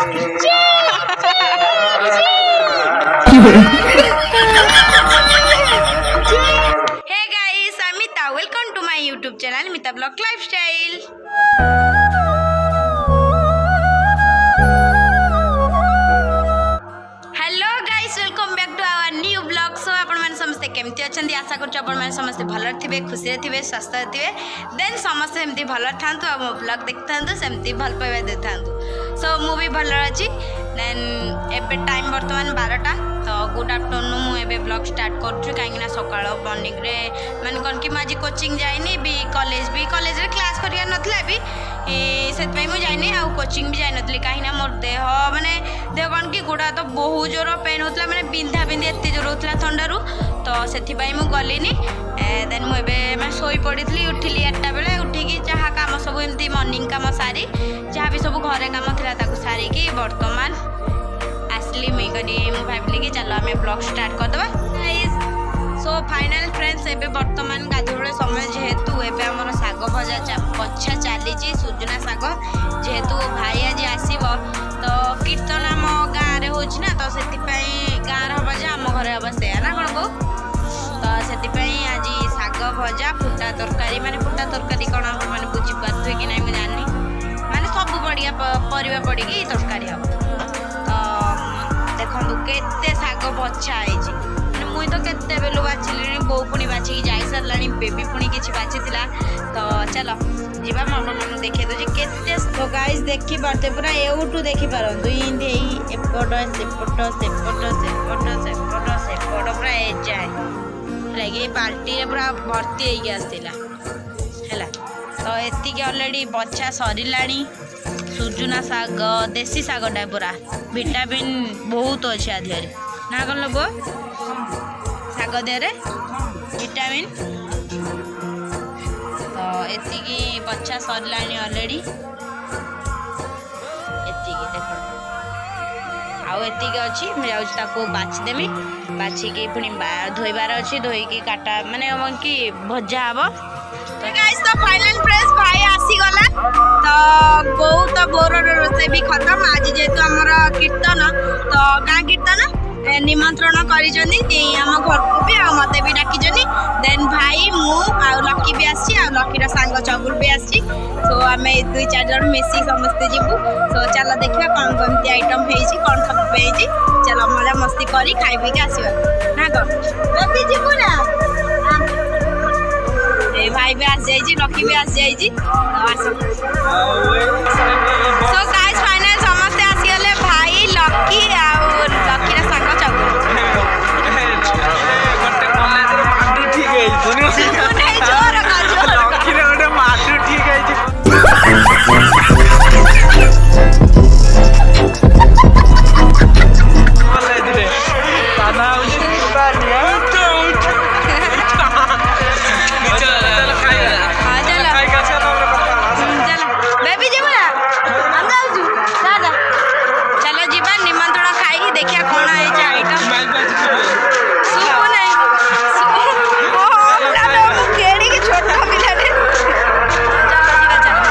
Hey guys, I'm Mita. Welcome to my YouTube channel Mita Vlog Lifestyle. Hello guys, welcome back to our new vlog. So आपण माने समस्त केमती अछंती आशा करछु आपण माने समस्त भलो थिबे, खुशी थिबे, स्वस्थ थिबे. देन समस्त एमती भलो थांतु आ vlog देखथांतु सेमती भल पाइबा देथांतु. सो मु भी भलो अछि. देन एबे टाइम वर्तमान 12टा. तो गुड आफ्टरनून मु एबे ब्लॉग स्टार्ट करछु काइना सकाळ मॉर्निंग रे मन कोन कि माजी कोचिंग जाइनी भी कॉलेज रे क्लास करिया नथला भी सेत पई मु जाइनी आ कोचिंग भी जाइ नथली काइना मोर देह माने देह कोन कि गुडा तो बहुत जोर पेन होतला माने बिंधा बिंधी एते जोर होतला ठंडारू तो सेथि पई मु गलिनी. देन मु एबे मैं सोई पड़ीथली उठिली 8टा बेले उठिकी जहा काम सब एमती मॉर्निंग काम सारी जहा भी सब घरे काम थिला ताकू सारी की वर्तमान असली मैं कनी मु भाबली कि चलो हमें ब्लॉग स्टार्ट कर दबा गाइस. सो फाइनल फ्रेंड्स एबे वर्तमान गाधोळे समय जेहेतु एबे हमर साग भजा पछा चली छी सुजना साग जेहेतु भाई आज आसीबो तो कीर्तन हम गाँ रे होछि ना तो सेति पई गाँ रे हबा जे हम घरे हबा से ना कोन को तो सेति पई आज साग भजा फुटा तरकारी माने फुटा तरकारी कोन हम माने बुझी पाथु कि नै म जाननी माने सब बढ़िया परिवा पड़ी की तरकारी हम देखो केते साग बछा आइछि माने मुई तो केते बेलु बाछिलिनी बो पुनी बाछि जाई सरलानी बेबी पुनी किछि बाछितिला तो चलो जीवा मन देखे दो जे केते. तो गाइस देखि पारते पूरा एउटू देखि पारंतु इंदे एपट सेपट सेपट सेपट सेपट सेपट पूरा ए जाय लागे पार्टी रे पूरा भर्ती हेइ आस्तिला हैला. तो एति के ऑलरेडी बछा सरिलानी सुजुना साग देसी सागटा पूरा विटामिन बहुत अच्छे आधे ना कौन लोग साग देहरे विटामिन. तो एतिकी बच्चा सरलानी ऑलरेडी एतिकी देखो आउ एतिकी अच्छी मुझे जाऊँ बाछीदेमी बाछिकी पुणी धोइबार अच्छी धोईकी काटा माने कि भजा हम. तो गाइस तो फाइनल फ्रेश भाई आसी गला तो बहुत बोर रोसे भी खत्म आज जेतु हमर कीर्तन तो गाँ कीर्तन निमंत्रण करिजनी हम घर को भी आ मते भी डाकिजनी. देन भाई मु आ लकी भी आसी आ लकी सांग चगुल भी आसी. सो आमे 2-4 जन मिसी समस्त जीवु. सो चलो देखिया कौन कौन आइटम हेछि कौन सब हेछि चलो मजा मस्ती करी खाई पी के आसीबा ना को बेबी जीवु ना भाई भी आस जाइए लकी भी आस जाइए. सो गाइस फाइनल समस्त आसीगले भाई लकी और लकी रा संग चगु गोटे कॉलेज रे माटू ठीक है सुनो जोर कर लकी रे गोटे माटू ठीक है कॉलेज रे ताना उजी बानिया बेबी जी बोला हम जाऊ दादा चलो जीवा निमंत्रण खाई देखिया कोन है जे आइटम सुको नहीं ओ केड़ी के छोटा पिला रे चलो जीवा चलो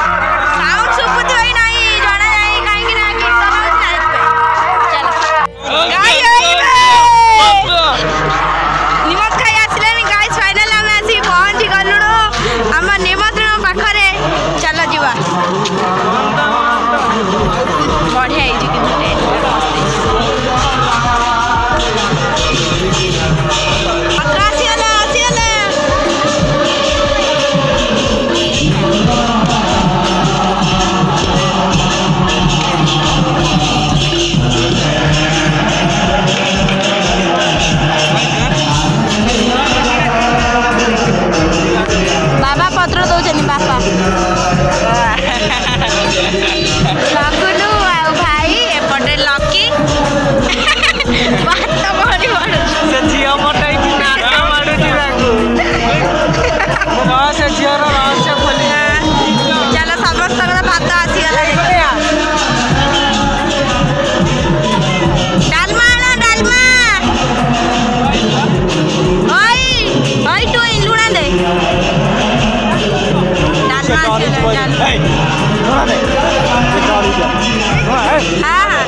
साउंड सुपुत होई नहीं जणा जाई काई कि ना कीर्तन चलो गाई निमंत्रण खाई आसले नि गाइस फाइनल हम आसी पहुंच गलुनो हम निमंत्रण पाखरे चलो जीवा बढ़िया बाबा पत्र दौरान बापा लगुनु आ भाई एपटे लकी बात बड़ी बड़ से झिया पटाई कि नाका माडुची रागु मो से झिया रो रहस्य खोली चलो समस्त का भात आसी गला देखिया डालमा ना डालमा ओई ओई तू लुणा दे डालमा हाँ हाँ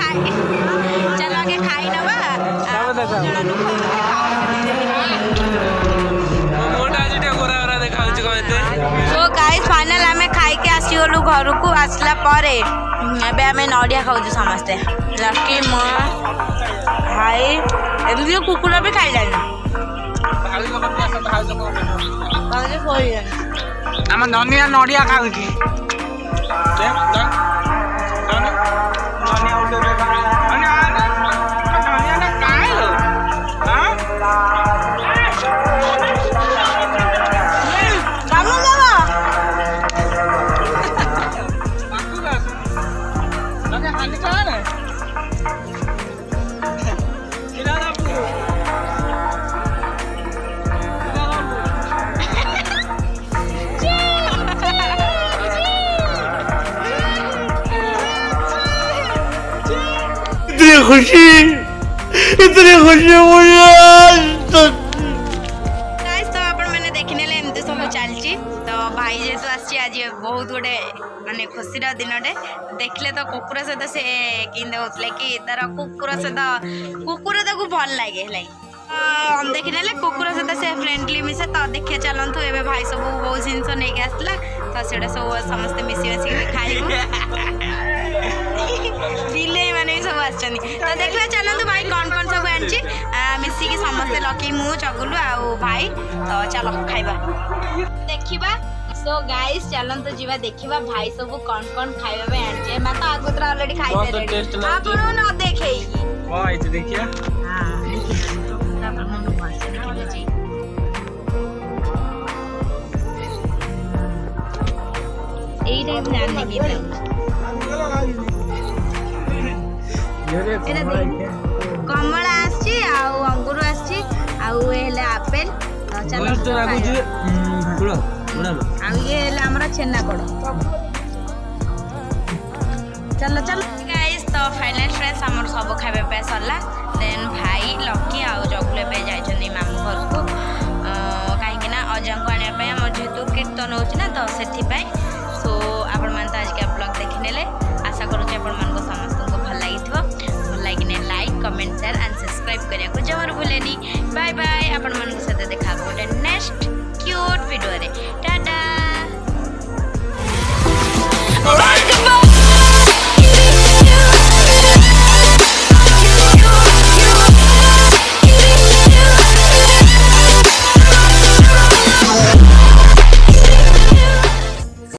चलो आगे खाई नवा सो गाइस फाइनल आम खाई के आसीगलु घर को आसला परे एबे आम नड़िया खाऊ समस्ते लकी म भाई एमती कुकुर भी खाइलानी आम धनिया नड़िया खाऊ इतनी खुशी गाइस तो आपण मैंने देखने ले एमती सब चलची तो भाई जेतु आसी आज बहुत गोटे माने खुशी दिनटे देखले तो कुकुर सहित से किंदे होतले कि तार कुकुर सहित कुकुर ताको भल लागे हम देखने ले कुकुर सहित से फ्रेंडली मिसे तो देखिए चलतु एबे भाई सब बहुत जिनस नहीं के आसला तो सेटा सब समस्त मिसी मिसी खाइबो दिले माने सब आछनी तो देखले चलतु भाई कौन सब आनची मिसी के समस्त लकी मु चगुलु आ भाई तो चलो खाइबा देखिबा सो गाइस चलतु जीवा देखिबा भाई सब कौन खाइबा बे आनचे मैं तो आगुतरा ऑलरेडी खाइ देले आपण न देखेई वाह इते देखिए हां अपन मन भाषा ना जी एई टाइम जाने की कमला आसी आउ अंगूर आसी आउ हेले आपेल चलो आउ ये हेले हमरा छेना कोड़ चलो चलो गाइस तो फाइनल फ्रेंड्स हमर सब खाबे पे सरला देन भाई लकी आउ जगले पे जाइछनी मामू घर को काहे ना अजंग को आने पे हम जेतु कीर्तन होछि ना तो सेथि पे सो आपण मान आज के ब्लॉग देखनेले आशा करू जे आपण मान को समस्त को भल लागिथबो भल लागिने like comment share and subscribe करिया को जमर भूलेनी बाय बाय आपण मान को साथे देखा